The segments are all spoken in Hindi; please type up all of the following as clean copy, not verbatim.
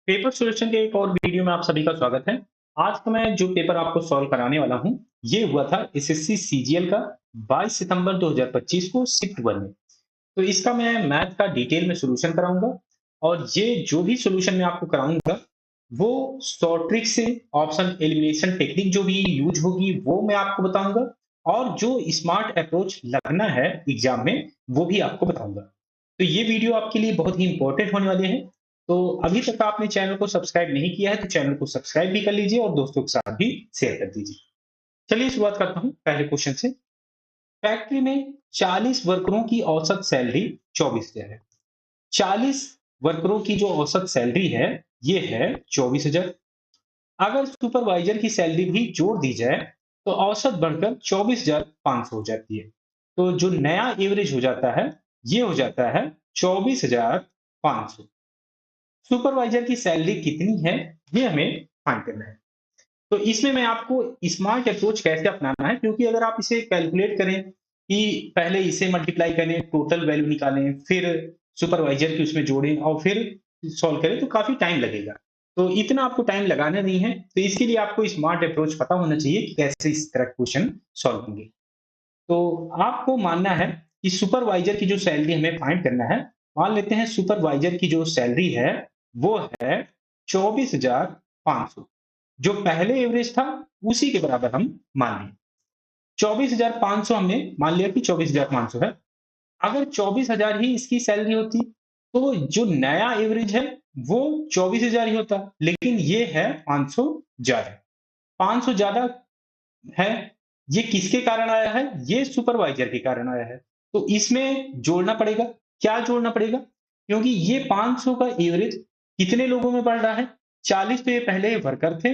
पेपर सॉल्यूशन के एक और वीडियो में आप सभी का स्वागत है। आज का मैं जो पेपर आपको सॉल्व कराने वाला हूँ, ये हुआ था एसएससी सीजीएल का 22 सितंबर 2025 को शिफ्ट 1 में। तो इसका मैं मैथ का डिटेल में सॉल्यूशन कराऊंगा और ये जो भी सॉल्यूशन मैं आपको कराऊंगा, वो शॉर्ट ट्रिक से ऑप्शन एलिमिनेशन टेक्निक जो भी यूज होगी वो मैं आपको बताऊंगा और जो स्मार्ट अप्रोच लगना है एग्जाम में वो भी आपको बताऊंगा। तो ये वीडियो आपके लिए बहुत ही इंपॉर्टेंट होने वाले हैं। तो अभी तक आपने चैनल को सब्सक्राइब नहीं किया है तो चैनल को सब्सक्राइब भी कर लीजिए और दोस्तों के साथ भी शेयर कर दीजिए। चलिए शुरुआत करता हूँ पहले क्वेश्चन से। फैक्ट्री में 40 वर्करों की औसत सैलरी 24,000 है। 40 वर्करों की जो औसत सैलरी है ये है 24,000। अगर सुपरवाइजर की सैलरी भी जोड़ दी जाए तो औसत बढ़कर 24,500 हो जाती है। तो जो नया एवरेज हो जाता है ये हो जाता है 24,500। सुपरवाइजर की सैलरी कितनी है ये हमें फाइंड करना है। तो इसमें मैं आपको स्मार्ट अप्रोच कैसे अपनाना है, क्योंकि अगर आप इसे कैलकुलेट करें कि पहले इसे मल्टीप्लाई करें, टोटल वैल्यू निकालें, फिर सुपरवाइजर की उसमें जोड़ें और फिर सॉल्व करें तो काफी टाइम लगेगा। तो इतना आपको टाइम लगाना नहीं है, तो इसके लिए आपको स्मार्ट अप्रोच पता होना चाहिए कि कैसे इस तरह क्वेश्चन सॉल्व होंगे। तो आपको मानना है कि सुपरवाइजर की जो सैलरी हमें फाइंड करना है। मान लेते हैं सुपरवाइजर की जो सैलरी है वो है 24,500। जो पहले एवरेज था उसी के बराबर हम मान लें। 24,500 हमने मान लिया कि 24,500 है। अगर 24,000 ही इसकी सैलरी होती तो जो नया एवरेज है वो 24,000 ही होता, लेकिन ये है 500 ज्यादा। 500 ज्यादा है, ये किसके कारण आया है? ये सुपरवाइजर के कारण आया है। तो इसमें जोड़ना पड़ेगा। क्या जोड़ना पड़ेगा? क्योंकि ये 500 का एवरेज कितने लोगों में बढ़ रहा है? 40 तो ये पहले वर्कर थे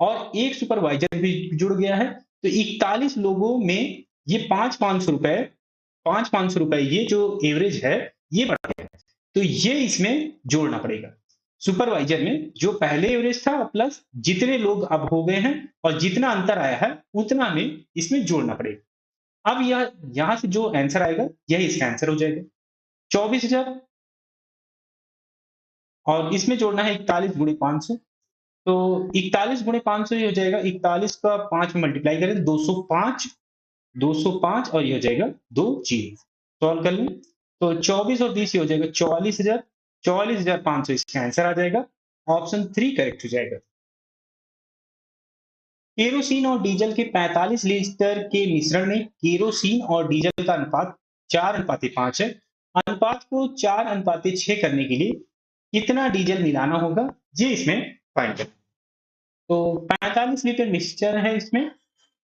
और एक सुपरवाइजर भी जुड़ गया है। तो 41 लोगों में ये 5-500 रुपए, 5-500 रुपए ये जो एवरेज है ये बढ़ गया है। तो ये इसमें जोड़ना पड़ेगा। सुपरवाइजर में जो पहले एवरेज था प्लस जितने लोग अब हो गए हैं और जितना अंतर आया है उतना हमें इसमें जोड़ना पड़ेगा। अब यह यहां से जो आंसर आएगा यही इसका आंसर हो जाएगा 24,000। और इसमें जोड़ना है 41 गुणे 500। तो 41 गुणे 500 ये हो जाएगा, 41 का 5 में मल्टीप्लाई करें 205, 205 और ये हो जाएगा 2 जीरो। सॉल्व कर लें तो 24 और 20 ये हो जाएगा 44,000। 44,500 इसका आंसर आ जाएगा। ऑप्शन 3 करेक्ट हो जाएगा। केरोसिन और डीजल के 45 लीटर के मिश्रण में केरोसिन और डीजल का अनुपात 4:5 है। अनुपात को 4:6 करने के लिए कितना डीजल मिलाना होगा ये इसमें फाइंड करें। तो 45 लीटर मिक्सचर है इसमें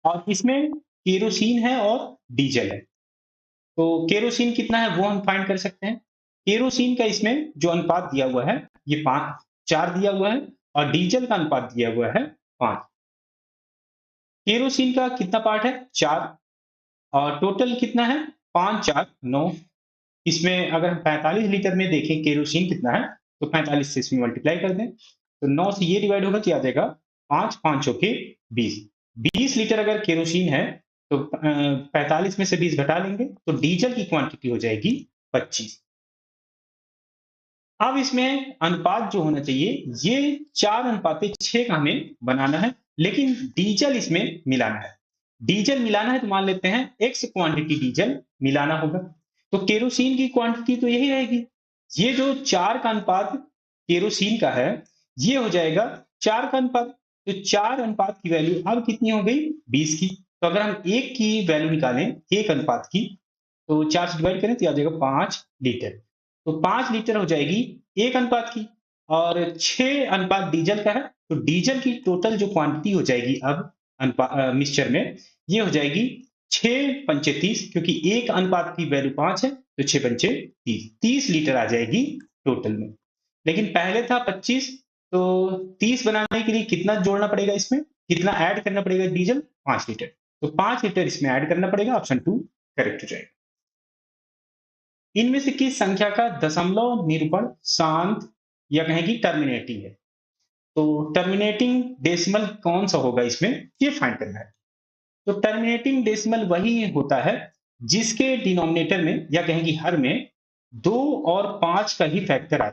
और इसमें केरोसिन है और डीजल है। तो केरोसिन कितना है वो हम फाइंड कर सकते हैं। केरोसिन का इसमें जो अनुपात दिया हुआ है ये 4 दिया हुआ है और डीजल का अनुपात दिया हुआ है 5। केरोसिन का कितना पार्ट है? 4। और टोटल कितना है? 5 4 9। इसमें अगर हम 45 लीटर में देखें केरोसिन कितना है तो 45 से इसमें मल्टीप्लाई कर दें तो 9 से ये डिवाइड होगा तो आ जाएगा 5 5 चौके 20। 20 लीटर अगर केरोसिन है तो 45 में से 20 घटा लेंगे तो डीजल की क्वांटिटी हो जाएगी 25। अब इसमें अनुपात जो होना चाहिए ये 4:6 का हमें बनाना है, लेकिन डीजल इसमें मिलाना है। डीजल मिलाना है तो मान लेते हैं एक्स क्वांटिटी डीजल मिलाना होगा। तो केरोसिन की क्वांटिटी तो यही रहेगी। ये जो 4 का अनुपात केरोसिन का है ये हो जाएगा 4 का अनुपात। तो 4 अनुपात की वैल्यू अब कितनी हो गई? 20 की। तो अगर हम एक की वैल्यू निकालें एक अनुपात की तो 4 से डिवाइड करें तो आ जाएगा 5 लीटर। तो 5 लीटर हो जाएगी एक अनुपात की और 6 अनुपात डीजल का है। तो डीजल की टोटल जो क्वांटिटी हो जाएगी अब मिक्सचर में ये हो जाएगी 6 पंचे 30, क्योंकि एक अनुपात की वैल्यू 5 है तो 6 पंचे 30, 30 लीटर आ जाएगी टोटल में। लेकिन पहले था 25, तो 30 बनाने के लिए कितना जोड़ना पड़ेगा? इसमें कितना ऐड करना पड़ेगा? Diesel 5 litre. तो 5 लीटर इसमें ऐड करना पड़ेगा। ऑप्शन 2 करेक्ट हो जाएगा। इनमें से किस संख्या का दशमलव निरूपण शांत या कहें कि टर्मिनेटिंग है? तो टर्मिनेटिंग डेसिमल कौन सा होगा इसमें ये फाइंड करना है। तो टर्मिनेटिंग डेसिमल वही होता है जिसके डिनोमिनेटर में या कहें कि हर में 2 और 5 का ही फैक्टर आए।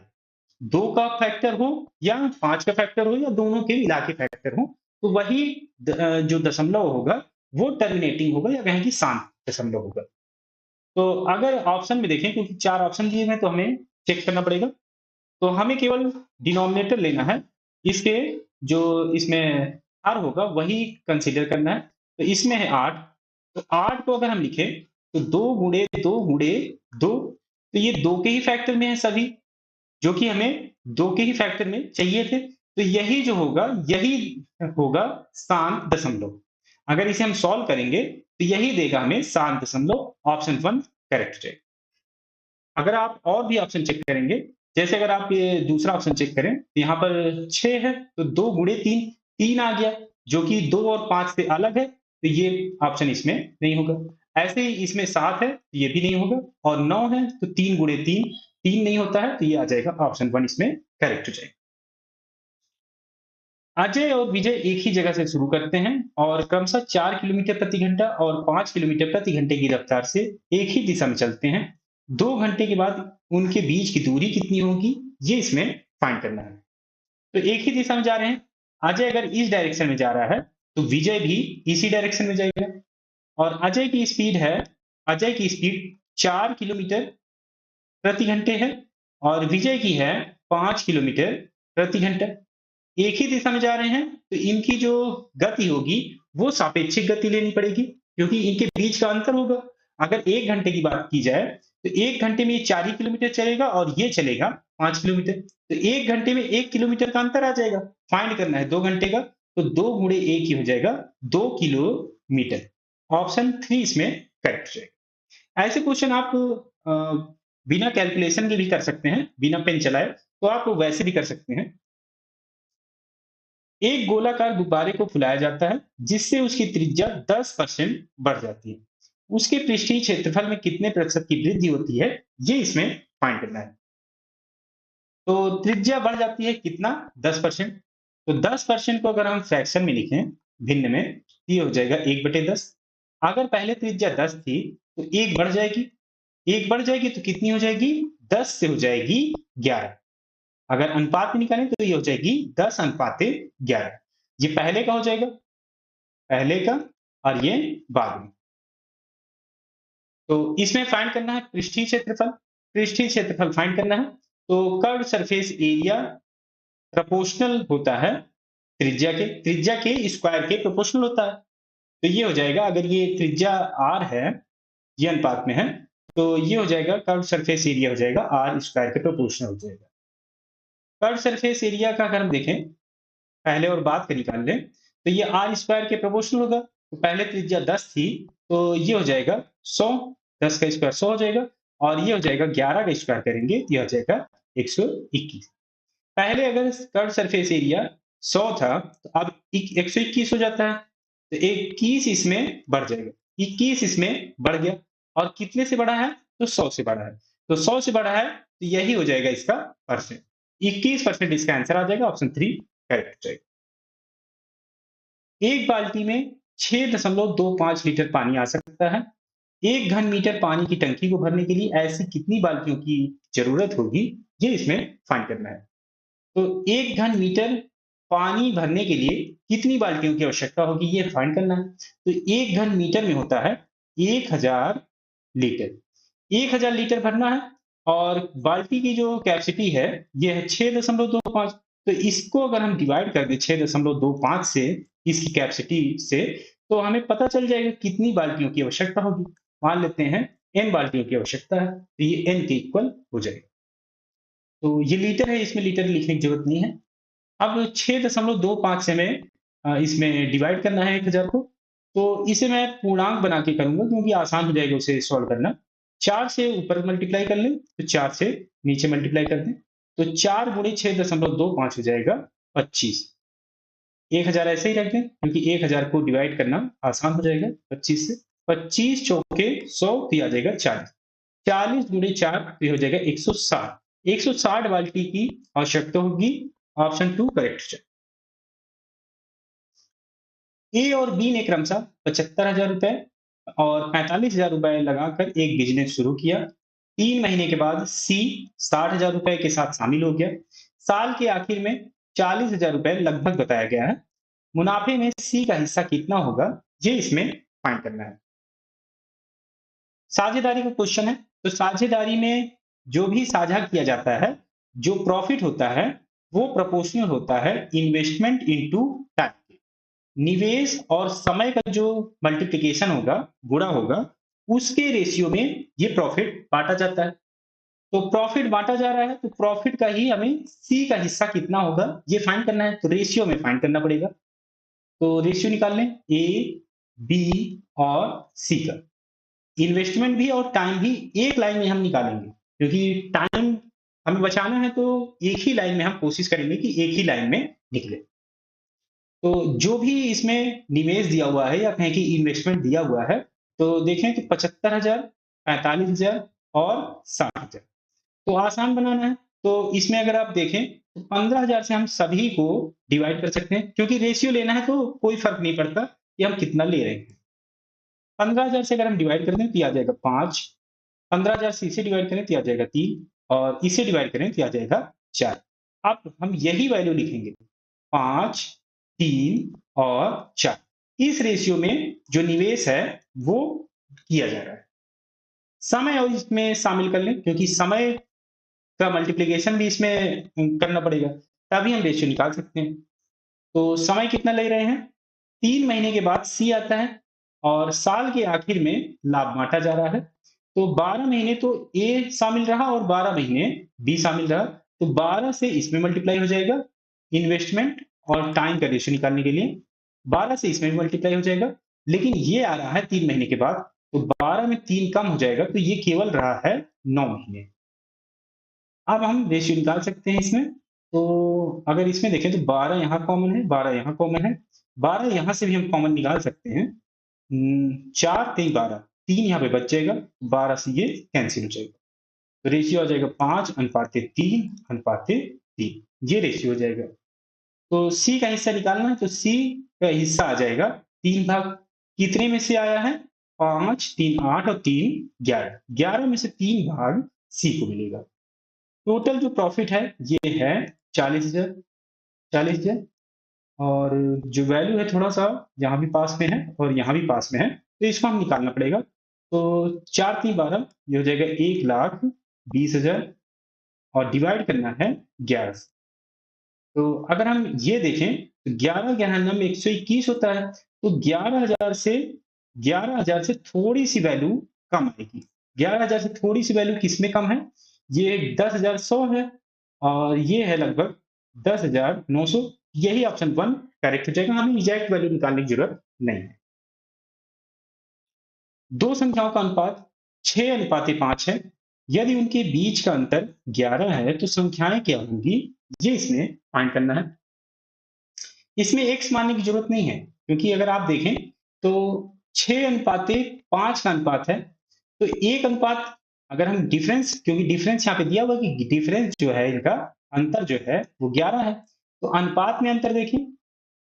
2 का फैक्टर हो या 5 का फैक्टर हो या दोनों के मिला के फैक्टर हो, तो वही जो दशमलव होगा वो टर्मिनेटिंग होगा या कहें कि शांत दशमलव होगा। तो अगर ऑप्शन में देखें, क्योंकि 4 ऑप्शन दिए हुए हैं तो हमें चेक करना पड़ेगा। तो हमें केवल डिनोमिनेटर लेना है, इसके जो इसमें हर होगा वही कंसीडर करना है। तो इसमें है 8, तो 8 को अगर हम लिखें तो 2 गुणे 2 गुणे 2, तो ये 2 के ही फैक्टर में है सभी, जो कि हमें 2 के ही फैक्टर में चाहिए थे। तो यही होगा शांत दशमलव। अगर इसे हम सॉल्व करेंगे तो यही देगा हमें शांत दशमलव, ऑप्शन 1 करेक्ट है। अगर आप और भी ऑप्शन चेक करेंगे, जैसे अगर आप ये दूसरा ऑप्शन चेक करें, तो यहाँ पर 6 है, तो 2 गुणे 3, 3 आ गया, जो कि 2 और 5 से अलग है, तो ये ऑप्शन इसमें नहीं होगा। ऐसे ही इसमें 7 है, तो ये भी नहीं होगा, और 9 है, तो 3 गुणे 3, 3 नहीं होता है, तो ये आ जाएगा ऑप्शन 1 इसमें करेक्ट हो जाएगा। अजय और विजय एक ही जगह से शुरू करते हैं और क्रमशः 4 किलोमीटर प्रति घंटा और 5 किलोमीटर प्रति घंटे की रफ्तार से एक ही दिशा में चलते हैं। 2 घंटे के बाद उनके बीच की दूरी कितनी होगी, ये इसमें फाइंड करना है। तो एक ही दिशा में जा रहे हैं। अजय अगर इस डायरेक्शन में जा रहा है, तो विजय भी इसी डायरेक्शन में जाएगा। और अजय की स्पीड 4 किलोमीटर प्रति घंटे है और विजय की है 5 किलोमीटर प्रति घंटा। एक ही दिशा में जा रहे हैं, तो इनकी जो गति होगी वो सापेक्षिक गति लेनी पड़ेगी, क्योंकि इनके बीच का अंतर होगा। अगर 1 घंटे की बात की जाए, तो 1 घंटे में ये 4 ही किलोमीटर चलेगा और ये चलेगा 5 किलोमीटर। तो 1 घंटे में 1 किलोमीटर का अंतर आ जाएगा। फाइंड करना है 2 घंटे का, तो 2 गुणे 1 ही हो जाएगा 2 किलोमीटर। ऑप्शन 3 इसमें करेक्ट हो जाएगा। ऐसे क्वेश्चन आप अ, बिना कैलकुलेशन के भी कर सकते हैं, बिना पेन चलाए, तो आप वैसे भी कर सकते हैं। एक गोलाकार गुब्बारे को फुलाया जाता है जिससे उसकी त्रिज्या 10% बढ़ जाती है। उसके पृष्ठीय क्षेत्रफल में कितने प्रतिशत की वृद्धि होती है, ये इसमें फाइंड करना है। तो त्रिज्या बढ़ जाती है कितना, 10%। तो 10% को अगर हम फ्रैक्शन में लिखें, भिन्न में, तो ये हो जाएगा 1/10। अगर पहले त्रिज्या 10 थी, तो एक बढ़ जाएगी, एक बढ़ जाएगी तो कितनी हो जाएगी, 10 से हो जाएगी 11। अगर अनुपात में निकालें तो ये हो जाएगी 10:11। ये पहले का हो जाएगा, पहले का, और ये बाद में। तो इसमें फाइंड करना है पृष्ठीय क्षेत्रफल। पृष्ठीय क्षेत्रफल फाइंड करना है, तो कर्व सरफेस एरिया प्रोपोर्शनल होता है त्रिज्या के स्क्वायर के प्रोपोर्शनल होता है। तो ये हो जाएगा, अगर ये त्रिज्या r है, ये अनुपात में है, तो ये हो जाएगा कर्व सरफेस एरिया हो जाएगा r स्क्वायर के प्रोपोर्शनल हो जाएगा। कर्व सरफेस एरिया का अगर हम देखें, पहले और बाद का निकाल लें, तो ये आर स्क्वायर के प्रोपोर्शनल होगा। तो पहले त्रिज्या 10 थी, तो ये हो जाएगा 100, 10 का स्क्वायर 100 हो जाएगा, और ये हो जाएगा 11 का स्क्वायर करेंगे तो ये हो जाएगा 121। पहले अगर कर्व सरफेस एरिया 100 था, तो अब 121 हो जाता है, तो 21 इसमें बढ़ जाएगा, 21 इसमें बढ़ गया, और कितने से बढ़ा है, तो 100 से बढ़ा है। तो 100 से बढ़ा है, तो यही हो जाएगा इसका परसेंट, 21% इसका आंसर आ जाएगा, ऑप्शन 3 करेक्ट हो जाएगा। एक बाल्टी में 6.25 लीटर पानी आ सकता है। 1 घन मीटर पानी की टंकी को भरने के लिए ऐसी कितनी बाल्टियों की जरूरत होगी, ये इसमें फाइंड करना है। तो 1 घन मीटर पानी भरने के लिए कितनी बाल्टियों की आवश्यकता होगी, ये फाइंड करना है। तो 1 घन मीटर में होता है 1000 लीटर। 1000 लीटर भरना है, और बाल्टी की जो कैपेसिटी है ये है 6.25। तो इसको अगर हम डिवाइड कर दें 6.25 से, इसकी कैपेसिटी से, तो हमें पता चल जाएगा कितनी बाल्टियों की आवश्यकता होगी। मान लेते हैं n बाल्टियों की आवश्यकता है, तो ये n के इक्वल हो जाएगा। तो ये लीटर है, इसमें लीटर लिखने की जरूरत नहीं है। अब 6.25 से हमें इसमें डिवाइड करना है 1000 को। तो इसे मैं पूर्णांक बना के करूंगा, क्योंकि आसान हो जाएगा उसे सॉल्व करना। 4 से ऊपर मल्टीप्लाई कर लें, तो 4 से नीचे मल्टीप्लाई कर दें, तो 4 गुणे 6.25 हो जाएगा 25। 1000 ऐसे ही रख दें, क्योंकि 1000 को डिवाइड करना आसान हो जाएगा 25 से। 25 चौके 100, तो ये आ जाएगा 40। 40 गुणे 4, तो ये हो जाएगा 160। 160 बाल्टी की आवश्यकता होगी, ऑप्शन 2 करेक्ट। ए और बी ने क्रमशः 75,000 रुपए और 45,000 रुपए लगाकर एक बिजनेस शुरू किया। 3 महीने के बाद सी 60,000 रुपए के साथ शामिल हो गया। साल के आखिर में 40,000 रुपए लगभग बताया गया है। मुनाफे में सी का हिस्सा कितना होगा, ये इसमें फाइंड करना है। साझेदारी का क्वेश्चन है, तो साझेदारी में जो भी साझा किया जाता है, जो प्रॉफिट होता है, वो प्रोपोर्शनल होता है इन्वेस्टमेंट इनटू टाइम। निवेश और समय का जो मल्टीप्लिकेशन होगा, गुणा होगा, उसके रेशियो में ये प्रॉफिट बांटा जाता है। तो प्रॉफिट बांटा जा रहा है, तो प्रॉफिट का ही हमें सी का हिस्सा कितना होगा ये फाइंड करना है, तो रेशियो में फाइंड करना पड़ेगा। तो रेशियो निकाल लें, ए, बी और सी का। इन्वेस्टमेंट भी और टाइम भी एक लाइन में हम निकालेंगे, क्योंकि टाइम हमें बचाना है, तो एक ही लाइन में हम कोशिश करेंगे कि एक ही लाइन में निकले। तो जो भी इसमें निवेश दिया हुआ है या कहें कि इन्वेस्टमेंट दिया हुआ है, तो देखें कि 75,000, 45,000 और 60,000। तो आसान बनाना है, तो इसमें अगर आप देखें तो 15,000 से हम सभी को डिवाइड कर सकते हैं, क्योंकि रेशियो लेना है तो कोई फर्क नहीं पड़ता कि हम कितना ले रहे हैं। 15,000 से अगर हम डिवाइड कर दें तो ये आ जाएगा 5, 15,000 से इसे डिवाइड करें तो ये आ जाएगा 3 और इसे डिवाइड करें तो ये आ जाएगा 4। अब हम यही वैल्यू लिखेंगे, 5, 3 और 4। इस रेशियो में जो निवेश है वो किया जा रहा है। समय और इसमें शामिल कर लें, क्योंकि समय का मल्टीप्लिकेशन भी इसमें करना पड़ेगा, तभी हम रेशियो निकाल सकते हैं। तो समय कितना ले रहे हैं? 3 महीने के बाद सी आता है और साल के आखिर में लाभ बाँटा जा रहा है। तो 12 महीने तो ए शामिल रहा और 12 महीने बी शामिल रहा। तो 12 से इसमें मल्टीप्लाई हो जाएगा, इन्वेस्टमेंट और टाइम का रेशियो निकालने के लिए। 12 से इसमें भी मल्टीप्लाई हो जाएगा, लेकिन ये आ रहा है 3 महीने के बाद, तो 12 में 3 कम हो जाएगा, तो ये केवल रहा है 9 महीने। अब हम रेशियो निकाल सकते हैं इसमें। तो अगर इसमें देखें तो 12 यहाँ कॉमन है, 12 यहाँ कॉमन है, 12 यहाँ से भी हम कॉमन निकाल सकते हैं। 4 3 12, 3 यहाँ पे बच जाएगा, 12 से ये कैंसिल हो जाएगा। तो रेशियो आ जाएगा 5:3:3, ये रेशियो हो जाएगा। तो सी का हिस्सा निकालना है, तो सी का हिस्सा आ जाएगा 3 भाग। कितने में से आया है? 5, 3 8 और 3 11, 11 में से 3 भाग सी को मिलेगा। टोटल जो प्रॉफिट है ये है 40,000, 40,000। और जो वैल्यू है थोड़ा-सा यहाँ भी पास में है और यहाँ भी पास में है, तो इसको हम निकालना पड़ेगा। तो 4 3 12, ये हो जाएगा 1,20,000 और डिवाइड करना है 11 से। तो अगर हम ये देखें तो 11 11 में 121 होता है, तो 11,000 से थोड़ी-सी वैल्यू कम आएगी। 11,000 से थोड़ी-सी वैल्यू किसमें कम है? ये 10,100 है और ये है लगभग 10,900। यही ऑप्शन 1 करेक्ट हो जाएगा, हमें एग्जैक्ट वैल्यू निकालने की जरूरत नहीं है। दो संख्याओं का अनुपात 6:5 है। यदि उनके बीच का अंतर 11 है, तो संख्याएं क्या होंगी? ये इसमें फाइंड करना है। इसमें एक्स मानने की जरूरत नहीं है, क्योंकि अगर आप देखें तो 6:5 का अनुपात है, तो एक अनुपात अगर हम डिफरेंस, क्योंकि डिफरेंस यहाँ पे दिया हुआ कि डिफरेंस जो है इनका अंतर जो है वो 11 है, तो अनुपात में अंतर देखें,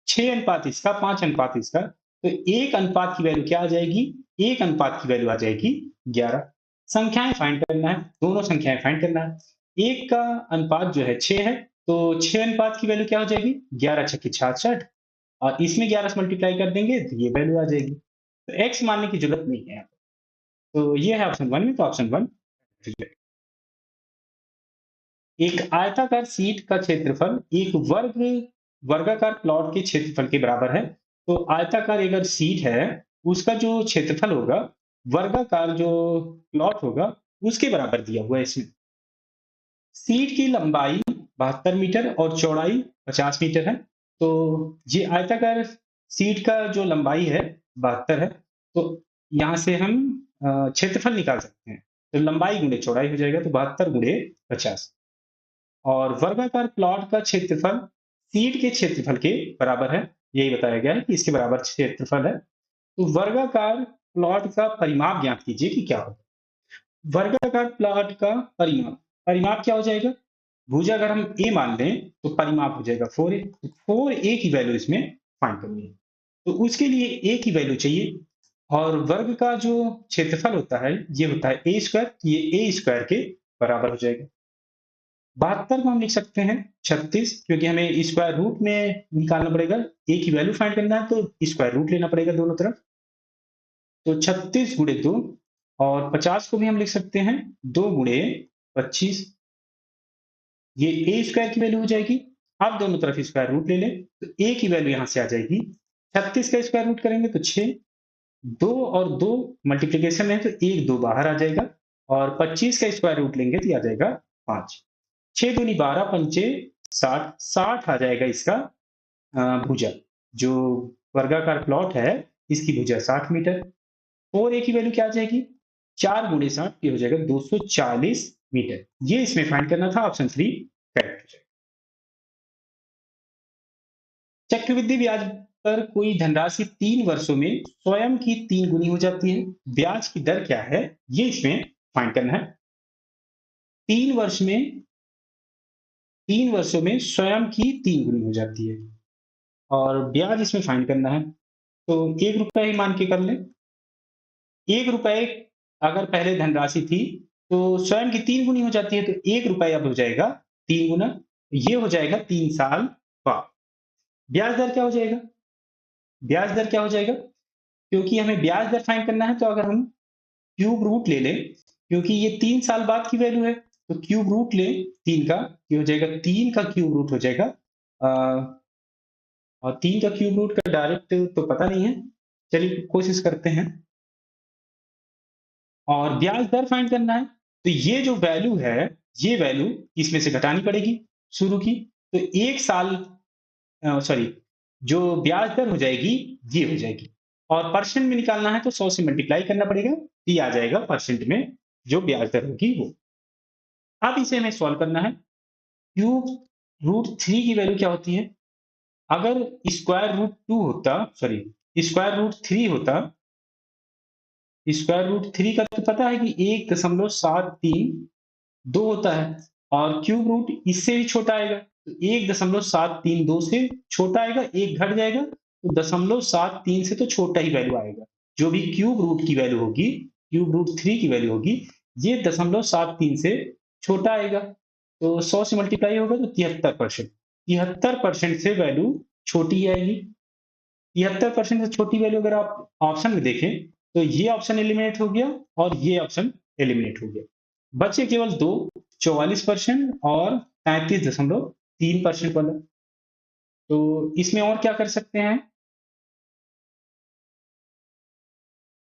6 अनुपात इसका, 5 अनुपात इसका, तो एक अनुपात की वैल्यू क्या आ जाएगी? एक अनुपात की वैल्यू आ जाएगी 11। संख्याएं फाइंड करना है, दोनों संख्याएं फाइंड करना है। एक का अनुपात जो है 6 है, तो 6 अनुपात की वैल्यू क्या हो जाएगी? 11 छक्के 66 और इसमें 11 से मल्टीप्लाई कर देंगे तो ये वैल्यू आ जाएगी। तो एक्स मानने की जरूरत नहीं है। तो ये है ऑप्शन 1 में, तो ऑप्शन 1। एक आयताकार शीट का क्षेत्रफल एक वर्गाकार प्लॉट के क्षेत्रफल के बराबर है। तो आयताकार अगर शीट है, उसका जो क्षेत्रफल होगा वर्गाकार जो प्लॉट होगा उसके बराबर दिया हुआ है इसमें। शीट की लंबाई 72 मीटर और चौड़ाई 50 मीटर है। तो ये आयताकार शीट का जो लंबाई है 72 है, तो यहाँ से हम क्षेत्रफल निकाल सकते हैं। तो लंबाई गुणे चौड़ाई हो जाएगा, तो 72 गुणे 50। और वर्गाकार प्लॉट का क्षेत्रफल शीट के क्षेत्रफल के बराबर है, यही बताया गया है कि इसके बराबर क्षेत्रफल है। तो वर्गाकार प्लॉट का परिमाप ज्ञात कीजिए कि क्या होगा। वर्गाकार प्लॉट का परिमाप, परिमाप क्या हो जाएगा? भुजा अगर हम ए मान लें तो परिमाप हो जाएगा 4a। तो 4a की वैल्यू इसमें फाइंड करनी है, तो उसके लिए a की वैल्यू चाहिए। और वर्ग का जो क्षेत्रफल होता है ये होता है a स्क्वायर, ये a स्क्वायर के बराबर हो जाएगा। 72 को हम लिख सकते हैं 36, क्योंकि हमें स्क्वायर रूट में निकालना पड़ेगा, ए की वैल्यू फाइंड करना है तो स्क्वायर रूट लेना पड़ेगा दोनों तरफ। तो 36 गुणे 2, और 50 को भी हम लिख सकते हैं 2 गुणे 25, ये ए स्क्वायर की वैल्यू हो जाएगी। आप दोनों तरफ स्क्वायर रूट ले लें तो ए की वैल्यू यहां से आ जाएगी, 36 का स्क्वायर रूट करेंगे तो 6, 2 और 2 मल्टीप्लीकेशन है तो 1 2 बाहर आ जाएगा, और 25 का स्क्वायर रूट लेंगे तो आ जाएगा 5। 6 दूनी 12, पंचे 60, 60 आ जाएगा इसका भुजा। जो वर्गाकार प्लॉट है इसकी भुजा 60 मीटर। और ए की वैल्यू क्या आ जाएगी, 4 गुणे 60, ये हो जाएगा 240 मीटर। ये इसमें फाइंड करना था, ऑप्शन 3 करेक्ट हो जाएगा। चक्रवृद्धि ब्याज पर कोई धनराशि 3 वर्षों में स्वयं की 3 गुनी हो जाती है, ब्याज की दर क्या है, ये इसमें फाइंड करना है। 3 वर्ष में 3 वर्षों में स्वयं की 3 गुनी हो जाती है, और ब्याज इसमें फाइंड करना है। तो 1 रुपया ही मान के कर लें। 1 रुपए अगर पहले धनराशि थी तो स्वयं की 3 गुनी हो जाती है, तो 1 रुपए अब हो जाएगा 3 गुना, ये हो जाएगा 3 साल बाद। ब्याज दर क्या हो जाएगा, ब्याज दर क्या हो जाएगा, क्योंकि हमें ब्याज दर फाइंड करना है तो अगर हम क्यूब रूट ले लें, क्योंकि ये 3 साल बाद की वैल्यू है, तो क्यूब रूट लें 3 का, ये हो जाएगा 3 का क्यूब रूट हो जाएगा। और 3 का क्यूब रूट का डायरेक्ट तो पता नहीं है, चलिए कोशिश करते हैं। और ब्याज दर फाइंड करना है तो ये जो वैल्यू है, ये वैल्यू इसमें से घटानी पड़ेगी शुरू की। तो 1 साल सॉरी, जो ब्याज दर हो जाएगी ये हो जाएगी, और परसेंट में निकालना है तो 100 से मल्टीप्लाई करना पड़ेगा, ये आ जाएगा परसेंट में जो ब्याज दर होगी वो। अब इसे हमें सॉल्व करना है। क्यूब रूट 3 की वैल्यू क्या होती है, अगर स्क्वायर रूट 2 होता, सॉरी स्क्वायर रूट 3 होता, स्क्वायर रूट 3 का तो पता है कि 1.732 होता है, और क्यूब रूट इससे भी छोटा आएगा, तो 1.732 से छोटा आएगा, एक घट जाएगा, तो 0.73 से तो छोटा ही वैल्यू आएगा। जो भी क्यूब रूट की वैल्यू होगी, क्यूब रूट 3 की वैल्यू होगी, ये 0.73 से छोटा आएगा। तो 100 से मल्टीप्लाई होगा तो 73%, 73% से वैल्यू छोटी आएगी। 73% से छोटी वैल्यू अगर आप ऑप्शन में देखें तो ये ऑप्शन एलिमिनेट हो गया और ये ऑप्शन एलिमिनेट हो गया, बचे केवल दो, 44% और 33.3% वाला। तो इसमें और क्या कर सकते हैं,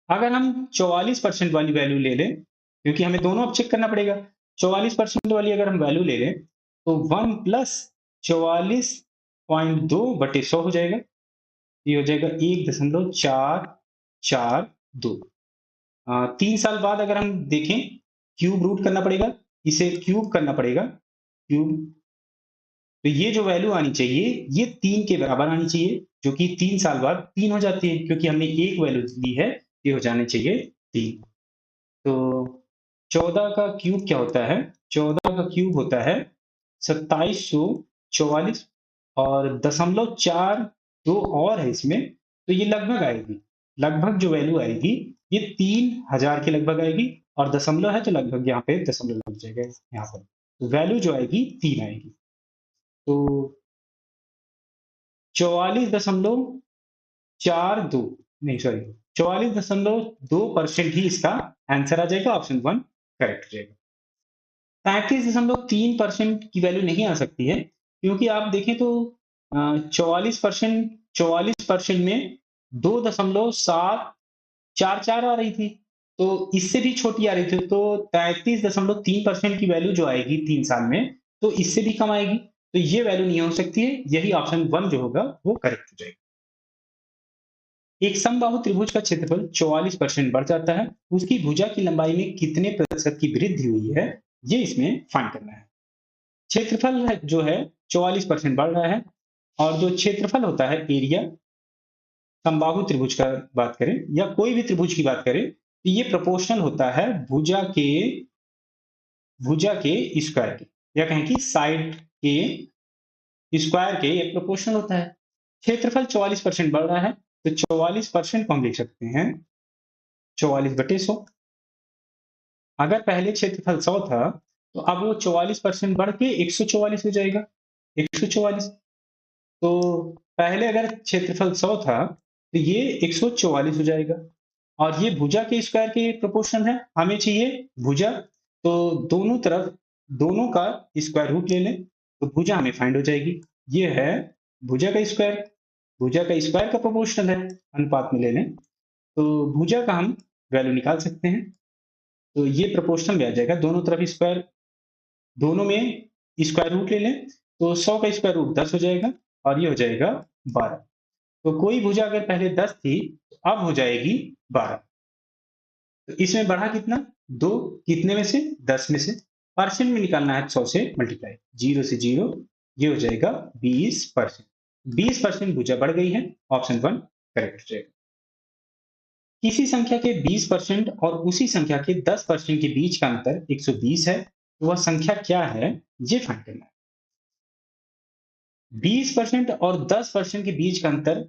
अगर हम 44% वाली वैल्यू ले लें, क्योंकि हमें दोनों अब चेक करना पड़ेगा, 44% वाली अगर हम वैल्यू ले लें तो 1 प्लस 44.2/100 हो जाएगा, ये हो जाएगा 1.442। 3 साल बाद अगर हम देखें, क्यूब रूट करना पड़ेगा, इसे क्यूब करना पड़ेगा, क्यूब, तो ये जो वैल्यू आनी चाहिए ये 3 के बराबर आनी चाहिए, जो कि 3 साल बाद 3 हो जाती है, क्योंकि हमने एक वैल्यू ली है, ये हो जाने चाहिए 3। तो 14 का क्यूब क्या होता है, 14 का क्यूब होता है 2744, और 0.42 और है इसमें, तो ये लगभग आएगी, लगभग जो वैल्यू आएगी ये 3000 के लगभग आएगी, और दशमलव है तो लगभग यहाँ पे दशमलव लग जाएगा यहाँ पर, तो वैल्यू जो आएगी 3 आएगी। तो 44.42, नहीं सॉरी, 44.2% ही इसका आंसर आ जाएगा, ऑप्शन 1 करेक्ट हो जाएगा। 33.3% की वैल्यू नहीं आ सकती है, क्योंकि आप देखें तो 44% में 2.744 आ रही थी, तो इससे भी छोटी आ रही थी, तो 33.3% की वैल्यू जो आएगी 3 साल में, तो इससे भी कम आएगी, तो ये वैल्यू नहीं हो सकती है, यही ऑप्शन 1 जो होगा वो करेक्ट हो जाएगा। एक समबाहु त्रिभुज का क्षेत्रफल 44% बढ़ जाता है, उसकी भुजा की लंबाई में कितने प्रतिशत की वृद्धि हुई है, ये इसमें फाइंड करना है। क्षेत्रफल जो है 44% बढ़ रहा है, और जो क्षेत्रफल होता है एरिया, समबाहु त्रिभुज का बात करें या कोई भी त्रिभुज की बात करें, तो ये प्रोपोर्शनल होता है भुजा के स्क्वायर के, या कहें कि साइड के स्क्वायर के, ये प्रोपोर्शनल होता है। क्षेत्रफल 44% बढ़ रहा है, तो 44% को हम लिख सकते हैं 44/100। अगर पहले क्षेत्रफल 100 था तो अब वो 44% बढ़ के 144 हो जाएगा। 144। तो पहले अगर क्षेत्रफल 100 था, तो ये 144 हो जाएगा। और ये भुजा के स्क्वायर के प्रोपोर्शनल है। हमें चाहिए भुजा, तो दोनों तरफ दोनों का स्क्वायर रूट ले लें, तो भुजा हमें फाइंड हो जाएगी। ये है भुजा का स्क्वायर। भुजा का स्क्वायर का प्रोपोर्शनल है, अनुपात में ले लें, तो भुजा का हम वैल्यू निकाल सकते हैं। तो ये प्रोपोर्शनल में आ जाएगा, दोनों तरफ स्क्वायर, दोनों में स्क्वायर रूट ले लें, तो 100 का स्क्वायर रूट 10 हो जाएगा और ये हो जाएगा 12। तो कोई भुजा अगर पहले 10 थी, तो अब हो जाएगी 12। तो इसमें बढ़ा कितना? 2। कितने में से? 10 में से। परसेंट में निकालना है, 100 से मल्टीप्लाई, 0 से 0, ये हो जाएगा 20%। 20% भुजा बढ़ गई है, ऑप्शन 1 करेक्ट हो जाएगा। किसी संख्या के 20% और उसी संख्या के 10% के बीच का अंतर 120 है, तो वह संख्या क्या है, ये फाइंड करना है। 20% और 10% के बीच का अंतर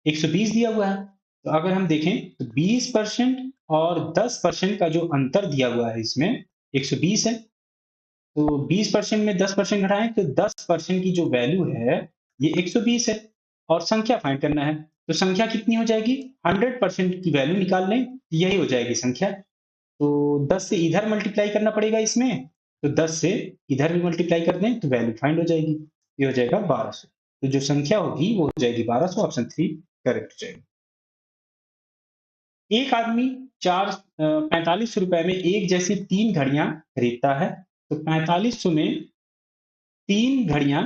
120 दिया हुआ है। तो अगर हम देखें तो 20% और 10% का जो अंतर दिया हुआ है इसमें 120 है। तो 20% में 10% घटाएं तो 10% की जो वैल्यू है ये 120 है। और संख्या फाइंड करना है, तो संख्या कितनी हो जाएगी? 100% की वैल्यू निकाल लें, यही हो जाएगी संख्या। तो 10 से इधर मल्टीप्लाई करना पड़ेगा इसमें, तो 10 से इधर भी मल्टीप्लाई कर दें तो वैल्यू फाइंड हो जाएगी, ये हो जाएगा 1200। तो जो संख्या होगी वो हो जाएगी 1200, ऑप्शन 3 करेक्ट हो जाएगा। एक आदमी 4500 रुपए में एक जैसी 3 घड़ियां खरीदता है, तो 4500 में 3 घड़ियां,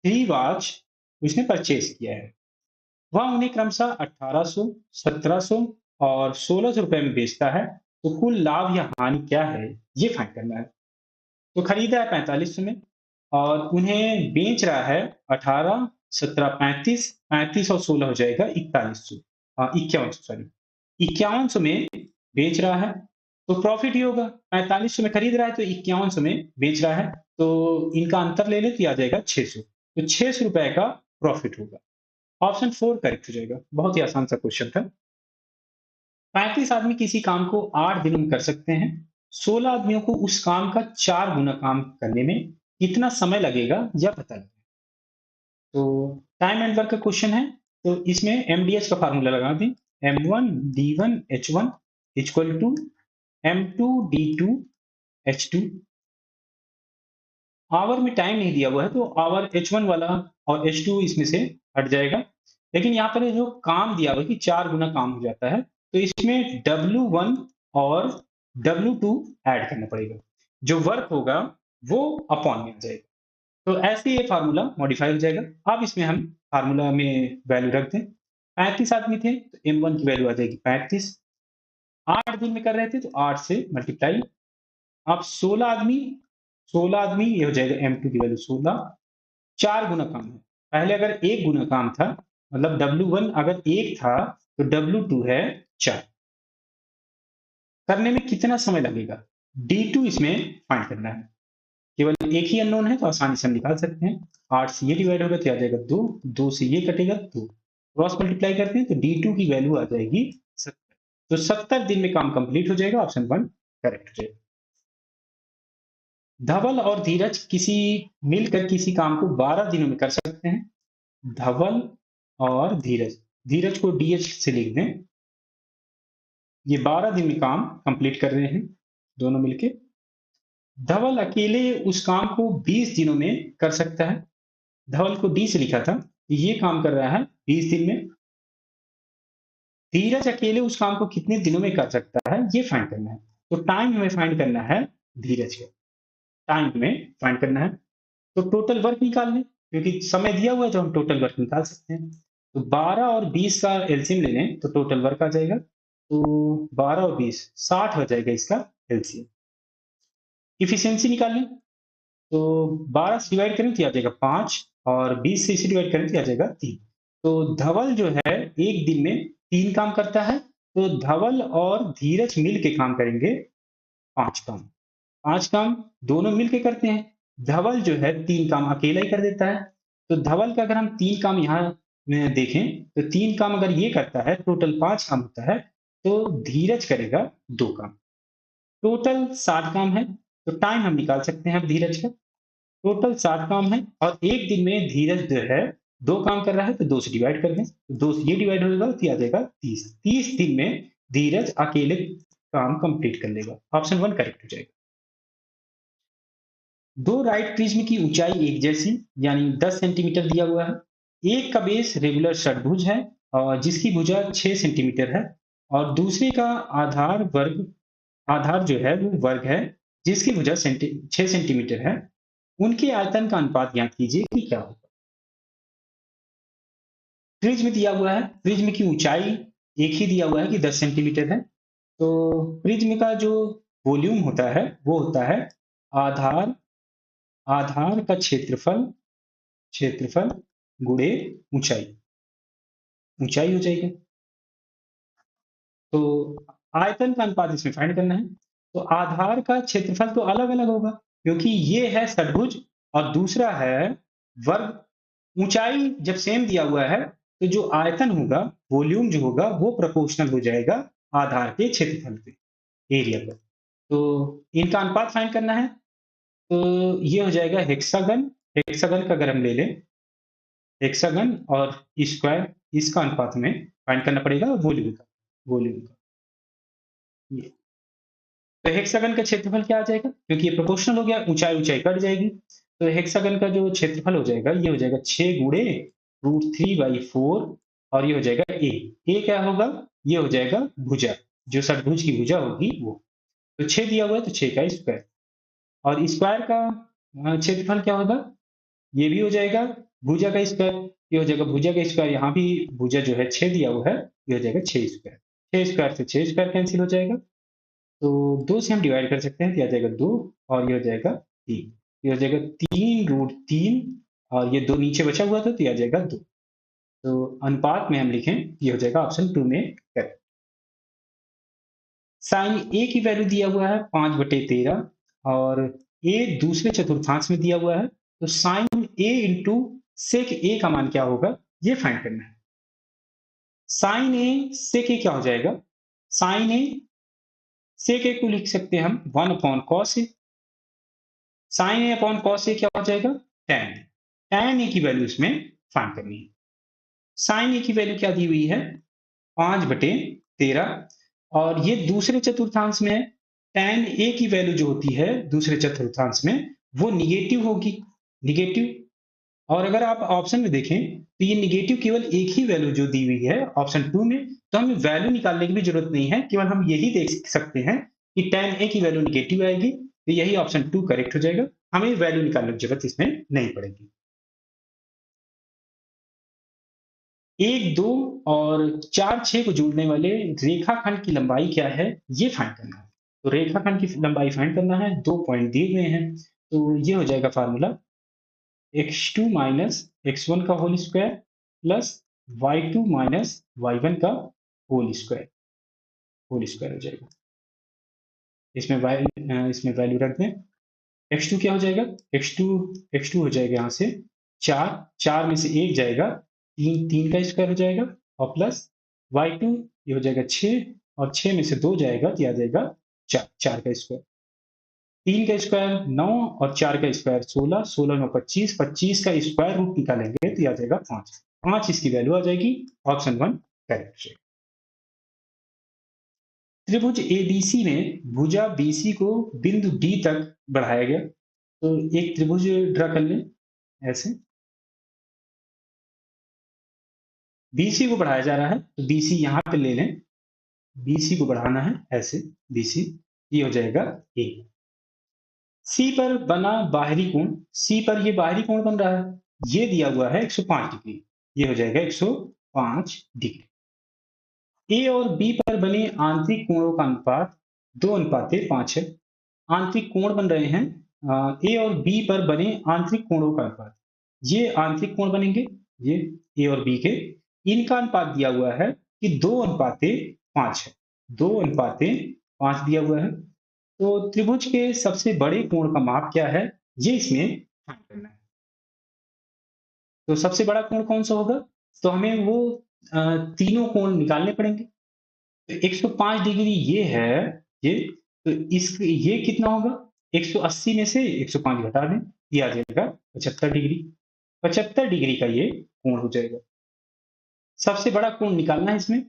3 वॉच उसने परचेज किया है। वह उन्हें क्रमशः 1800, 1700 और 1600 रुपए में बेचता है, तो कुल लाभ या हानि क्या है, ये फाइंड करना है। तो खरीदा है 4500 में और उन्हें बेच रहा है 18, 17, 35, 35 और 16 हो जाएगा 4100, 5100 सॉरी, 5100 में बेच रहा है, तो प्रॉफिट ही होगा। 4500 में खरीद रहा है तो 5100 में बेच रहा है, तो इनका अंतर ले ले तो आ जाएगा 600, तो 600 रुपए का प्रॉफिट होगा। ऑप्शन 4 करेक्ट हो जाएगा। बहुत ही आसान सा क्वेश्चन था। 35 आदमी किसी काम को 8 दिनों में कर सकते हैं। 16 आदमियों को उस काम का 4 गुना काम करने में कितना समय लगेगा, यह पता लगाएं। तो टाइम एंड वर्क का क्वेश्चन है, तो इसमें एमडीएच का फार्मूला लगा दें। M1D1H1 equal to M2D2H2। Hour में टाइम नहीं दिया हुआ है, तो आवर H1 वाला और H2 इसमें से हट जाएगा। लेकिन यहाँ पर जो काम दिया हुआ है कि 4 गुना काम हो जाता है, तो इसमें W1 और W2 ऐड करना पड़ेगा। जो वर्क होगा वो अपॉन में आ जाएगा। तो ऐसे ये फार्मूला मॉडिफाई हो जाएगा। अब इसमें हम फार्मूला में वैल्यू रख दें। 35 आदमी थे, तो M1 की वैल्यू आ जाएगी 35। 8 दिन में कर रहे थे, तो 8 से मल्टीप्लाई। अब 16 आदमी, ये हो जाएगा M2 की वैल्यू 16। 4 गुना काम है। पहले अगर 1 गुना काम था, मतलब W1 अगर 1 था, तो W2 है 4। करने में कितना समय लगेगा? D2 इसमें फाइंड करना है। केवल एक ही अननोन है, तो आसानी से हम निकाल सकते हैं। 8 से ये डिवाइड होगा तो आ जाएगा 2, 2 से ये कटेगा 2, क्रॉस मल्टीप्लाई करते हैं तो D2 की वैल्यू आ जाएगी 70। तो 70 दिन में काम कंप्लीट हो जाएगा, ऑप्शन 1 करेक्ट हो जाएगा। धवल और धीरज किसी मिलकर किसी काम को 12 दिनों में कर सकते हैं। धवल और धीरज, धीरज को DH से लिख दें। ये 12 दिन में काम कंप्लीट कर रहे हैं दोनों मिलके। धवल अकेले उस काम को 20 दिनों में कर सकता है। धवल को D से लिखा था, ये काम कर रहा है 20 दिन में। धीरज अकेले उस काम को कितने दिनों में कर सकता है, ये फाइंड करना है। तो टाइम हमें फाइंड करना है, धीरज का टाइम हमें फाइंड करना है। तो टोटल वर्क निकाल लें, क्योंकि समय दिया हुआ है तो हम टोटल वर्क निकाल सकते हैं। तो 12 और 20 का एलसीएम ले लें तो टोटल वर्क आ जाएगा। तो 12 और 20 60 हो जाएगा इसका एलसीएम। इफिशियंसी निकाल लें, तो 12 से डिवाइड करें तो आ जाएगा 5 और 20 से इसे डिवाइड करें तो आ जाएगा 3। तो धवल जो है एक दिन में 3 काम करता है, तो धवल और धीरज मिल के काम करेंगे 5 काम। 5 काम दोनों मिलके करते हैं। धवल जो है 3 काम अकेला ही कर देता है। तो धवल का अगर हम 3 काम यहाँ में देखें, तो 3 काम अगर ये करता है, टोटल 5 काम होता है, तो धीरज करेगा 2 काम। टोटल 60 काम है। तो टाइम हम निकाल सकते हैं अब धीरज का। टोटल 7 काम है और एक दिन में धीरज जो है 2 काम कर रहा है, तो 2 से डिवाइड कर दें। 2 से ये डिवाइड होगा तो आ जाएगा 30। 30 दिन में धीरज अकेले काम कंप्लीट कर लेगा। ऑप्शन 1 करेक्ट हो जाएगा। दो राइट प्रिज्म की ऊंचाई एक जैसी यानी 10 सेंटीमीटर दिया हुआ है। एक का बेस रेगुलर षटभुज है और जिसकी भुजा 6 सेंटीमीटर है, और दूसरे का आधार जो है वो वर्ग है जिसकी भुजा 6 सेंटीमीटर है। उनके आयतन का अनुपात ज्ञात कीजिए कि क्या होगा। प्रिज्म दिया हुआ है, प्रिज्म की ऊंचाई एक ही दिया हुआ है कि 10 सेंटीमीटर है। तो प्रिज्म का जो वॉल्यूम होता है वो होता है आधार आधार का क्षेत्रफल गुणे ऊंचाई। ऊंचाई हो जाएगी। तो आयतन का अनुपात इसमें फाइंड करना है। तो आधार का क्षेत्रफल तो अलग अलग होगा क्योंकि ये है षटभुज और दूसरा है वर्ग। ऊंचाई जब सेम दिया हुआ है तो जो आयतन होगा, वॉल्यूम जो होगा वो प्रोपोर्शनल हो जाएगा आधार के क्षेत्रफल पे, एरिया पर। तो इनका अनुपात फाइंड करना है। तो ये हो जाएगा हेक्सागन। हेक्सागन का अगर हम ले लें, हेक्सागन और स्क्वायर, इसका अनुपात हमें फाइंड करना पड़ेगा वॉल्यूम का। ये तो हेक्सागन का क्षेत्रफल क्या आ जाएगा, क्योंकि ये प्रोपोर्शनल हो गया, ऊंचाई ऊंचाई कट जाएगी। तो हेक्सागन का जो क्षेत्रफल हो जाएगा ये हो जाएगा 6 गुणे √3/4, और ये हो जाएगा ए क्या होगा, ये हो जाएगा भुजा, जो षटभुज की भुजा होगी वो। तो 6 दिया हुआ है तो 6 का स्क्वायर, और स्क्वायर का क्षेत्रफल क्या होगा, ये भी हो जाएगा भुजा का स्क्वायर। ये हो जाएगा भुजा का स्क्वायर, यहाँ भी भुजा जो है 6 दिया हुआ है, ये हो जाएगा 6 स्क्वायर। 6 स्क्वायर से 6 स्क्वायर कैंसिल हो जाएगा। तो 2 से हम डिवाइड कर सकते हैं तो आ जाएगा 2, और ये हो जाएगा 3। ये हो जाएगा 3√3, और ये 2 नीचे बचा हुआ था तो ये आ जाएगा 2। तो अनुपात में हम लिखें, ये हो जाएगा ऑप्शन 2 में करेक्ट। साइन ए की वैल्यू दिया हुआ है 5/13, और ए दूसरे चतुर्थांश में दिया हुआ है। तो साइन ए इंटू सेक ए का मान क्या होगा, ये फाइंड करना है। साइन ए सेक ए क्या हो जाएगा, साइन ए सेक ए को लिख सकते हैं हम 1/cos A. Sign A upon cos A क्या हो जाएगा, tan। tan ए की वैल्यू इसमें फाइंड करनी है। साइन ए की वैल्यू क्या दी हुई है, 5/13, और ये दूसरे चतुर्थांश में है। tan ए की वैल्यू जो होती है दूसरे चतुर्थांश में, वो निगेटिव होगी, निगेटिव। और अगर आप ऑप्शन में देखें तो ये निगेटिव केवल एक ही वैल्यू जो दी हुई है ऑप्शन 2 में, तो हमें वैल्यू निकालने की भी जरूरत नहीं है, केवल हम यही देख सकते हैं कि tan ए की वैल्यू निगेटिव आएगी, तो यही ऑप्शन 2 करेक्ट हो जाएगा। हमें वैल्यू निकालने की जरूरत इसमें नहीं पड़ेगी। 1, 2 और 4, 6 को जोड़ने वाले रेखाखंड की लंबाई क्या है, ये फाइंड करना है। तो रेखाखंड की लंबाई फाइंड करना है, 2 पॉइंट दिए हुए हैं। तो ये हो जाएगा फार्मूला x2 माइनस x1 का whole square plus y2 minus y1 का होल स्क्वायर हो जाएगा। इसमें वैल्यू रख दें। x2 क्या हो जाएगा, x2 हो जाएगा यहाँ से 4, 4 में से 1 जाएगा, 3 का स्क्वायर हो जाएगा, और प्लस y2 ये हो जाएगा 6, और 6 में से 2 जाएगा तो ये आ जाएगा 4, 4 का स्क्वायर। 3 का स्क्वायर 9, और 4 का स्क्वायर 16, 16 में 25, 25 का स्क्वायर रूट निकालेंगे तो ये आ जाएगा 5, 5 इसकी वैल्यू आ जाएगी। Option 1 correct. त्रिभुज एबीसी में भुजा बीसी को बिंदु डी तक बढ़ाया गया। तो एक त्रिभुज ड्रा कर लें ऐसे, बीसी को बढ़ाया जा रहा है तो बीसी यहाँ पे ले लें, बीसी को बढ़ाना है ऐसे, बीसी, ये हो जाएगा ए। सी पर बना बाहरी कोण, सी पर ये बाहरी कोण बन रहा है, ये दिया हुआ है 105 डिग्री, ये हो जाएगा 105 डिग्री। ए और बी पर बने आंतरिक कोणों का अनुपात 2:5 है। आंतरिक कोण बन रहे हैं, ए और बी पर बने आंतरिक कोणों का अनुपात, ये आंतरिक कोण बनेंगे, ये ए और बी के, इनका अनुपात दिया हुआ है कि 2:5 है। 2:5 दिया हुआ है। तो त्रिभुज के सबसे बड़े कोण का माप क्या है, ये इसमें फाइंड करना है। तो सबसे बड़ा कोण कौन सा होगा, तो हमें वो तीनों कोण निकालने पड़ेंगे। तो 105 डिग्री ये है, ये, तो इस ये कितना होगा, 180 में से 105 घटा दें, ये आ जाएगा 75 डिग्री। 75 डिग्री का ये कोण हो जाएगा। सबसे बड़ा कोण निकालना है इसमें।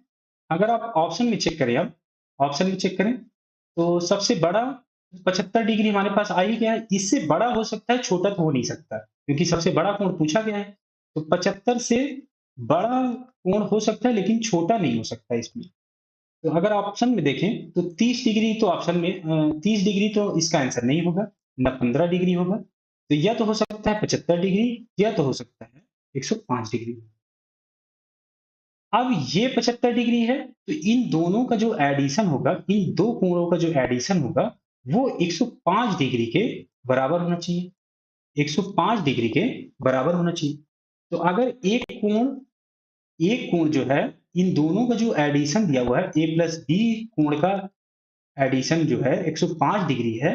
अगर आप ऑप्शन में चेक करें, अब ऑप्शन में चेक करें तो सबसे बड़ा 75 डिग्री हमारे पास आ ही गया है। इससे बड़ा हो सकता है, छोटा तो हो नहीं सकता, क्योंकि सबसे बड़ा कोण पूछा गया है। तो 75 से बड़ा कोण हो सकता है, लेकिन छोटा नहीं हो सकता इसमें। तो अगर ऑप्शन में देखें तो 30 डिग्री तो ऑप्शन में 30 डिग्री तो इसका आंसर नहीं होगा, ना 15 डिग्री होगा। तो या तो हो सकता है 75 डिग्री, या तो हो सकता है 105 डिग्री। अब ये 75 डिग्री है, तो इन दोनों का जो एडिशन होगा, इन दो कोणों का जो एडिशन होगा, वो 105 डिग्री के बराबर होना चाहिए। 105 डिग्री के बराबर होना चाहिए। तो अगर एक कोण जो है, इन दोनों का जो एडिशन दिया हुआ है, ए प्लस बी कोण का एडिशन जो है 105 डिग्री है,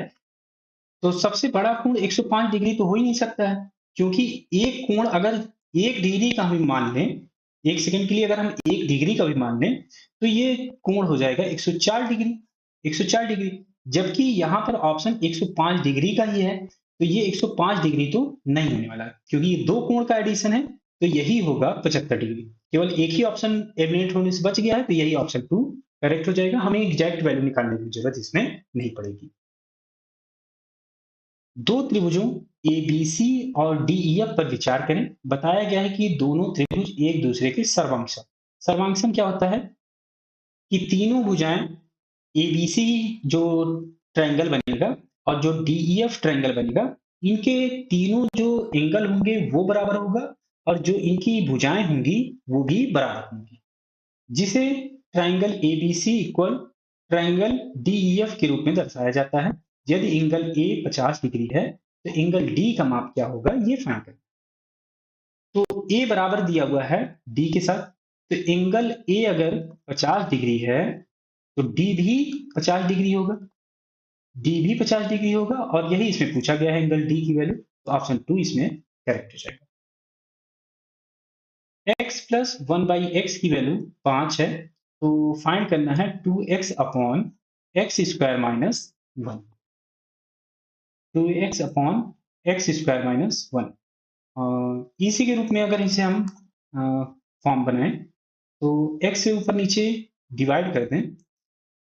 तो सबसे बड़ा कोण 105 डिग्री तो हो ही नहीं सकता है, क्योंकि एक कोण अगर 1 डिग्री का भी मान लें, 1 सेकंड के लिए अगर हम 1 डिग्री का भी मान लें, तो ये कोण हो जाएगा 104 डिग्री। 104 डिग्री, जबकि यहाँ पर ऑप्शन 105 डिग्री का ही है, तो ये 105 डिग्री तो नहीं होने वाला है, क्योंकि ये दो कोण का एडिशन है, तो यही होगा 75 डिग्री। केवल एक ही ऑप्शन एलिमिनेट होने से बच गया है, तो यही ऑप्शन 2 करेक्ट हो जाएगा। हमें एग्जैक्ट वैल्यू निकालने की जरूरत इसमें नहीं पड़ेगी। दो त्रिभुजों एबीसी और डीईएफ पर विचार करें। बताया गया है कि दोनों त्रिभुज एक दूसरे के सर्वांशक। सर्वांशक क्या होता है कि तीनों भुजाएं एबीसी जो ट्रायंगल बनेगा और जो डीईएफ ट्रायंगल बनेगा, इनके तीनों जो एंगल होंगे वो बराबर होगा, और जो इनकी भुजाएं होंगी वो भी बराबर होंगी, जिसे triangle ABC equal triangle DEF के रूप में दर्शाया जाता है। यदि एंगल ए 50 डिग्री है, तो एंगल डी का माप क्या होगा, ये फाइंड करें। तो ए बराबर दिया हुआ है डी के साथ, तो एंगल ए अगर 50 डिग्री है, तो डी भी 50 डिग्री होगा। डी भी 50 डिग्री होगा, और यही इसमें पूछा गया है, एंगल डी की वैल्यू। तो ऑप्शन 2 इसमें करेक्ट हो जाएगा। x प्लस 1/x की वैल्यू 5 है, तो फाइंड करना है 2x upon x square minus 1। 2x upon x square minus 1। इसी के रूप में अगर इसे हम फॉर्म बनाएं, तो x से ऊपर नीचे डिवाइड कर दें,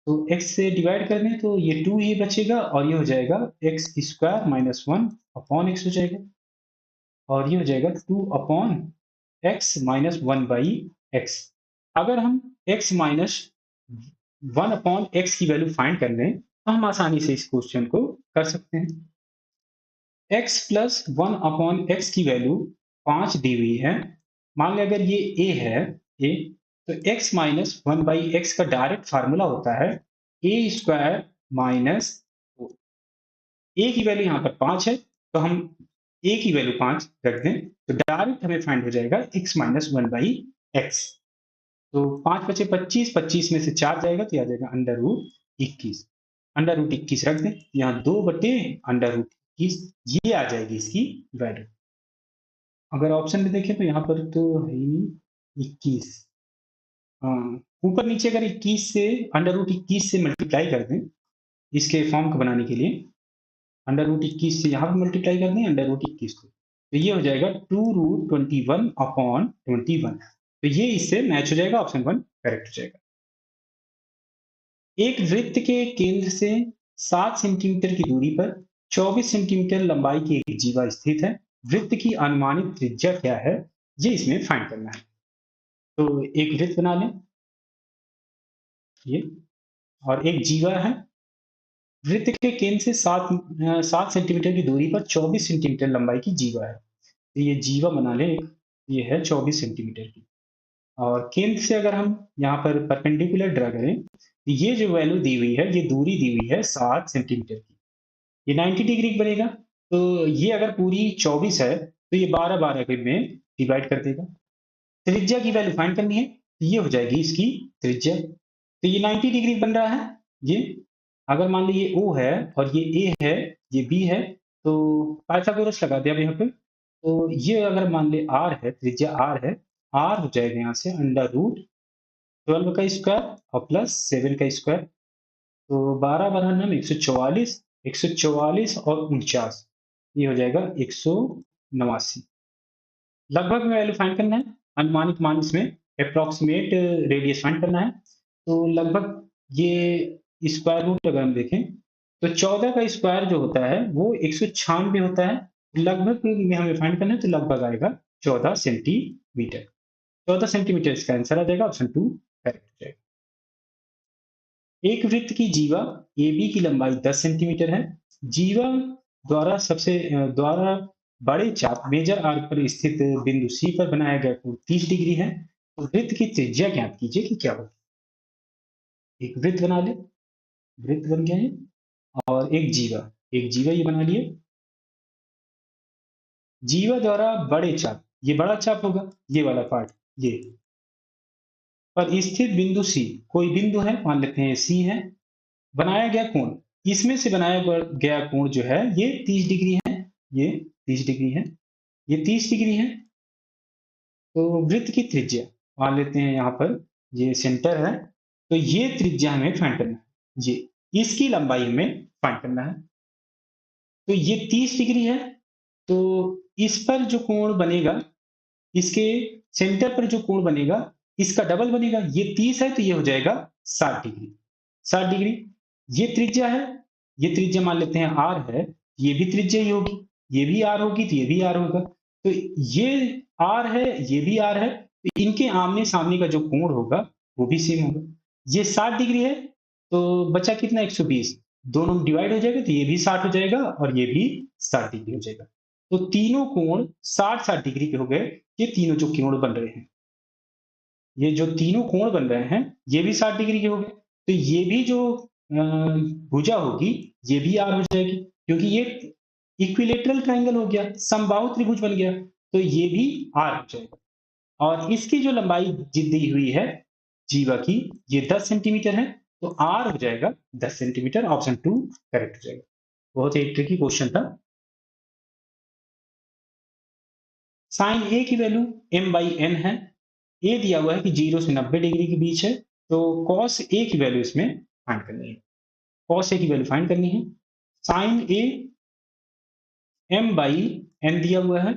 तो x से डिवाइड कर दें तो ये 2 ही बचेगा, और ये हो जाएगा x square minus 1 upon x हो जाएगा, और ये हो जाएगा 2 अपॉन एक्स माइनस 1/x। अगर हम x माइनस 1 अपॉन एक्स की वैल्यू फाइंड कर लें, तो हम आसानी से इस क्वेश्चन को कर सकते हैं। x प्लस 1 अपॉन एक्स की वैल्यू 5 दी हुई है। मान लें अगर ये a है, a, तो x माइनस 1/x का डायरेक्ट फार्मूला होता है a स्क्वायर माइनस, a की वैल्यू यहाँ पर 5 है, तो हम a की वैल्यू 5 रख दें, तो डायरेक्ट हमें फाइंड हो जाएगा x माइनस 1/x। तो 5 बचे 25, 25 में से 4 जाएगा, तो आ जाएगा अंडर रूट 21। अंडर रूट 21 रख दें, यहाँ 2 बटे अंडर रूट 21, ये आ जाएगी इसकी वैल्यू। अगर ऑप्शन में देखें तो यहाँ पर तो है ही नहीं 21। हाँ, ऊपर नीचे अगर 21 से अंडर रूट 21 से मल्टीप्लाई कर दें, इसके फॉर्म को बनाने के लिए अंडर रूट 21 से यहाँ पर मल्टीप्लाई कर दें अंडर रूट 21 को, तो ये हो जाएगा 2√21 अपॉन 21। तो ये इससे मैच हो जाएगा, ऑप्शन 1 करेक्ट हो जाएगा। एक वृत्त के केंद्र से 7 सेंटीमीटर की दूरी पर 24 सेंटीमीटर लंबाई की एक जीवा स्थित है। वृत्त की अनुमानित त्रिज्या क्या है, ये इसमें फाइंड करना है। तो एक वृत्त बना लें, ये, और एक जीवा है। वृत्त के केंद्र से 7 सेंटीमीटर की दूरी पर 24 सेंटीमीटर लंबाई की जीवा है। तो ये जीवा बना लें एक, ये है 24 सेंटीमीटर की, और केंद्र से अगर हम यहाँ पर परपेंडिकुलर ड्रा करें, तो ये जो वैल्यू दी हुई है, ये दूरी दी हुई है 7 सेंटीमीटर की, ये 90 डिग्री बनेगा। तो ये अगर पूरी 24 है, तो ये 12-12 के में डिवाइड कर देगा। त्रिज्या की वैल्यू फाइंड करनी है, तो ये हो जाएगी इसकी त्रिज्या। तो ये 90 डिग्री बन रहा है। ये अगर मान ली ये O है और ये A है, ये B है, तो पाइथागोरस लगा दिया अब यहाँ पे। तो ये अगर मान ले R है, त्रिज्या R है, R हो जाएगा यहाँ से अंडर रूट 12 का स्क्वायर और प्लस 7 का स्क्वायर, तो 12 बराबर 144, 144 और 49, ये हो जाएगा 189। लगभग में वैल्यू फाइंड करना है, अनुमानित मान इसमें अप्रॉक्सीमेट रेडियस फाइंड करना है। तो लगभग ये स्क्वायर रूट अगर हम देखें तो 14 का स्क्वायर जो होता है वो 196 होता है। लगभग में हमें फाइंड करना है तो लगभग आएगा 14 सेंटीमीटर। 14 सेंटीमीटर इसका आंसर आ जाएगा, ऑप्शन 2 करेक्ट हो जाएगा। एक वृत्त की जीवा AB की लंबाई 10 सेंटीमीटर है। जीवा द्वारा बड़े चाप मेजर आर्क पर स्थित बिंदु C पर बनाया गया कोण 30 डिग्री है। तो वृत्त की त्रिज्या ज्ञात कीजिए कि क्या होगी। एक वृत्त बना ले, वृत्त बन गया है, और एक जीवा ये बना लिए। जीवा द्वारा बड़े चाप, ये बड़ा चाप होगा, ये वाला पार्ट, ये पर स्थित बिंदु C, कोई बिंदु है, मान लेते हैं C है। बनाया गया कोण, इसमें से बनाया गया कोण जो है ये 30 डिग्री है, ये 30 डिग्री है, ये 30 डिग्री है। तो वृत्त की त्रिज्या मान लेते हैं यहाँ पर, ये सेंटर है, तो ये त्रिज्या हमें फाइंड करना है, ये इसकी लंबाई हमें फाइंड करना है। तो ये 30 डिग्री है, तो इस पर जो कोण बनेगा, इसके सेंटर पर जो कोण बनेगा इसका डबल बनेगा। ये 30 है तो ये हो जाएगा 60 डिग्री। 60 डिग्री ये त्रिज्या है, ये त्रिज्या मान लेते हैं r है, ये भी त्रिज्या ही होगी, ये भी r होगी तो ये भी r होगा। तो ये r है, ये भी r है, तो इनके आमने सामने का जो कोण होगा वो भी सेम होगा। ये 60 डिग्री है, तो बचा कितना 120, दोनों डिवाइड हो जाएगा तो ये भी 60 हो जाएगा और ये भी 60 डिग्री हो जाएगा। तो तीनों कोण 60-60 डिग्री के हो गए। ये तीनों जो कोण बन रहे हैं, ये जो तीनों कोण बन रहे हैं ये भी 60 डिग्री के हो गए। तो ये भी जो भुजा होगी ये भी आर हो जाएगी, क्योंकि ये इक्विलेटरल ट्रायंगल हो गया, समबाहु त्रिभुज बन गया, तो ये भी आर हो जाएगा। और इसकी जो लंबाई दी हुई है जीवा की, ये 10 सेंटीमीटर है, तो आर हो जाएगा 10 सेंटीमीटर, ऑप्शन 2 करेक्ट हो जाएगा। बहुत ही ट्रिकी क्वेश्चन था। साइन ए की वैल्यू m/n है। ए दिया हुआ है कि 0 से 90 डिग्री के बीच है, तो cos ए की वैल्यू इसमें फाइंड करनी है। cos ए की वैल्यू फाइंड करनी है। साइन ए m/n दिया हुआ है।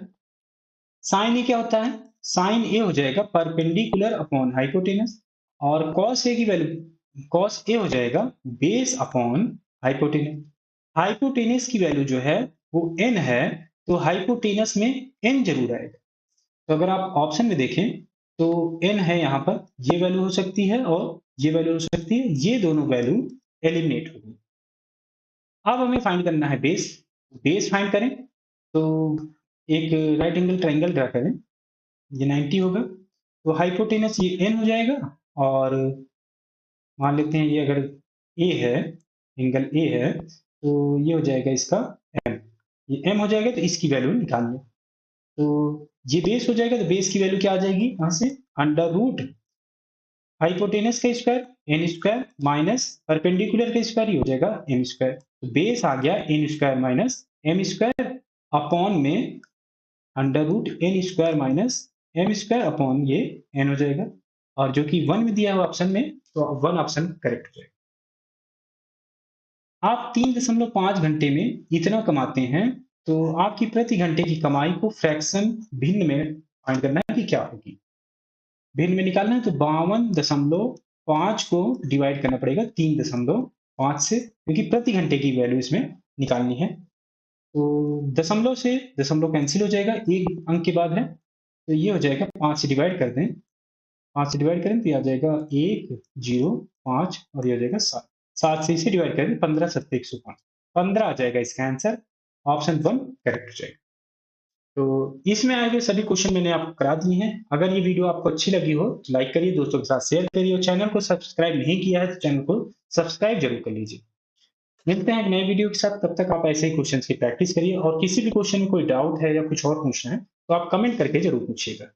साइन ए क्या होता है, साइन ए हो जाएगा परपेंडिकुलर अपॉन हाइपोटेनस, और cos ए की वैल्यू, cos ए हो जाएगा बेस अपॉन हाइपोटेनस। हाइपोटेनस की वैल्यू जो है वो n है, तो हाइपोटेनस में n जरूर आएगा। तो अगर आप ऑप्शन में देखें तो n है यहाँ पर, ये वैल्यू हो सकती है और ये वैल्यू हो सकती है, ये दोनों वैल्यू एलिमिनेट होगी। अब हमें फाइंड करना है बेस। बेस फाइंड करें तो एक राइट एंगल ट्रायंगल ड्रा करें, ये 90 होगा, तो हाइपोटेनस ये n हो जाएगा, और मान लेते हैं ये अगर a है, एंगल a है, तो ये हो जाएगा इसका m, ये m हो जाएगा, तो इसकी वैल्यू निकाल लें। तो ये बेस हो जाएगा, तो बेस की वैल्यू क्या आ जाएगी वहां से, अंडर रूट हाइपोटेनस का square N square minus perpendicular का स्क्वायर, हो जाएगा एम स्क्वायर। तो बेस आ गया N square minus M square upon में under root N square minus M square upon ये एन हो जाएगा, और जो कि 1 में दिया हुआ ऑप्शन में, तो 1 ऑप्शन करेक्ट हो जाएगा। आप 3.5 घंटे में इतना कमाते हैं, तो आपकी प्रति घंटे की कमाई को फ्रैक्शन भिन्न में फाइंड करना है कि क्या होगी। भिन्न में निकालना है तो 52.5 को डिवाइड करना पड़ेगा 3.5 से, क्योंकि प्रति घंटे की वैल्यू इसमें निकालनी है। तो दशमलव से दशमलव कैंसिल हो जाएगा, एक अंक के बाद है, तो ये हो जाएगा 5 से डिवाइड कर दें, 5 से डिवाइड करें तो ये आ जाएगा 105, और ये हो जाएगा 7, 7 से इसे डिवाइड करें 15 7 105, 15 आ जाएगा इसका आंसर, ऑप्शन 1 करेक्ट हो जाएगा। तो इसमें आए हुए सभी क्वेश्चन मैंने आपको करा दिए हैं। अगर ये वीडियो आपको अच्छी लगी हो तो लाइक करिए, दोस्तों के साथ शेयर करिए, और चैनल को सब्सक्राइब नहीं किया है तो चैनल को सब्सक्राइब जरूर कर लीजिए। मिलते हैं एक नए वीडियो के साथ, तब तक आप ऐसे ही क्वेश्चन की प्रैक्टिस करिए, और किसी भी क्वेश्चन में कोई डाउट है या कुछ और पूछना है तो आप कमेंट करके जरूर पूछिएगा।